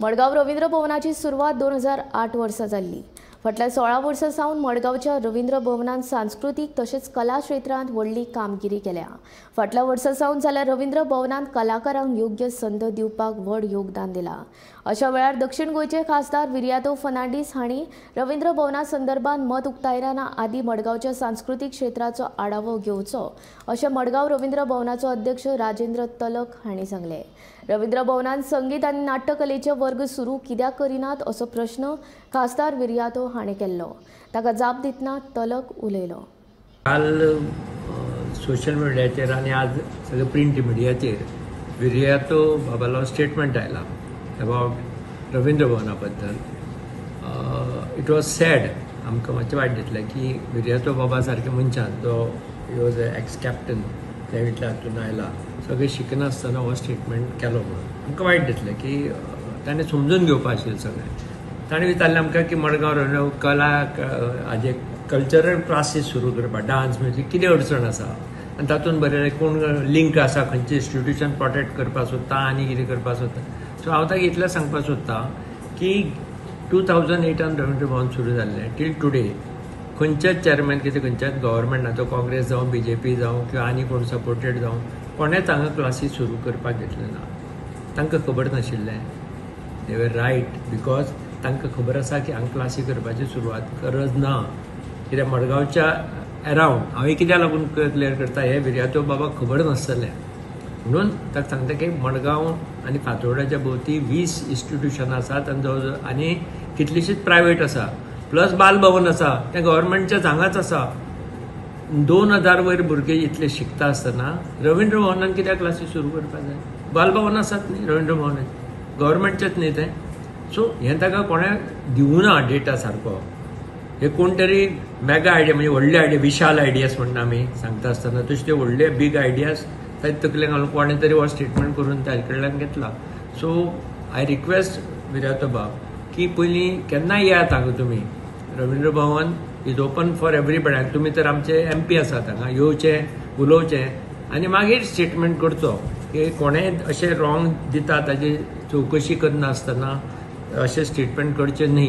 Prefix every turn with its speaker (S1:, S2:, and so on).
S1: मडगाव रवींद्र भवनाची सुरुवात 2008 वर्सा जाल्ली। फाटल्या 16 वर्सां सावन मडगावच्या रवींद्र भवनान सांस्कृतिक तशेंच कला क्षेत्रांत व्हडली कामगिरी केल्या। फाटल्या वर्सा सावन जाल्यार रवींद्र भवनान कलाकारांक योग्य संद दिवपाक व्हड योगदान दिलां। अशा वेळार दक्षिण गोंयचे खासदार विर्यातो फर्नांडीस हांणी रवींद्र भवना संदर्भात मत उक्तायतना आदी मडगावच्या सांस्कृतिक क्षेत्राचो आढावो घेवचो अशें मडगाव रवींद्र भवनाचो अध्यक्ष राजेंद्र तलक हांणी सांगले। रवींद्र भवनान संगीत आनी नाट्यकलेचे वर्ग सुरू कित्याक करिनात असो प्रश्न खासदार विर्यातो हांणी केल्लो। ताका जाप दितना तलक उलयलो।
S2: काल सोशल मिडियाचेर आनी आज सगळे प्रिंट मिडियाचेर विर्यातो बाबालो स्टेटमेंट आयला अबाउट रवींद्र भवना बद्दल। इट वॉज सॅड, आमकां मातशें वायट दिसलें की विर्यातो बाबा सारके मनशान तो ही वॉज एक्स कॅप्टन त्या हातून आयला, सगळे शिकनासतना हो स्टेटमेंट केलो म्हणून आमकां वायट दिसलें की ताणें समजून घेवपा आशिल्लें सगळें। ताणें विचारलें आमकां की मडगांव कला हाजे कल्चरल क्लासीस सुरू करपा, डान्स म्युजीक कितें अडचण आसा आनी तातूंत बरें कोण लिंक आसा, खंयचें इन्स्टिट्यूशन प्रोटेक्ट करपा सोदता आनी कितें करपा सोदता। सो हांव ताका इतलें सांगपाक सोदतां की 2008 रवींद्र भवन सुरू जाल्लें टील टुडे खंयचेच चेअरमॅन कितें खंयच्याच गव्हर्मेंटाचो काँग्रेस जावं BJP जावं किंवा आनी कोण सपोर्टेड जावं कोणेच हांगा क्लासीस सुरू करपाक घेतले ना। तांकां खबर नाशिल्लें, दे वर रायट बिकॉज तांकां खबर आसा की हांगा क्लासी करपाची सुरवात गरज ना। कित्याक मडगांवच्या अरावंड हांवें कित्याक लागून क्लियर करता, हे विर्यातो बाबा खबर नासतलें म्हणून ताका सांगता की मडगांव आनी फातोर्ड्याच्या भोंवती 20 इन्स्टिट्यूशन आसात आनी जवळ आनी कितलीशीच प्रायवेट आसा, प्लस बालभवन आसा तें गव्हर्मेंटचेच हांगाच आसा। 2000 वयर भुरगे इतले शिकता आसतना रवींद्र भवनान कित्याक क्लासी सुरू करपाक जाय? बालभवन आसात न्ही रवींद्र भवनाचे, गव्हर्मेंटचेच न्ही तें। सो हें ताका कोणें दिवना डेटा सारको। हे कोण तरी मेगा आयडिया म्हणजे व्हडले आयडिया, विशाल आयडियाज म्हणटा आमी सांगता आसतना तशे ते व्हडले बीग आयडियाज ताचे तकलेन घालून कोणें तरी हो स्टेटमेंट करून ताजे कडल्यान घेतला। सो आय रिक्वेस्ट विर्यातो बाब की पयलीं केन्नाय येयात हांगा तुमी, रवींद्र भवन इज ओपन फॉर एवरीबडी। तुमी तर आमचे MP आसात हांगा, येवचें उलोवचें आनी मागीर स्टेटमेंट करचो की कोणेंय अशें रॉंग दिता ताजी चवकशी करनासतना अशें स्टेटमेंट करचें न्ही।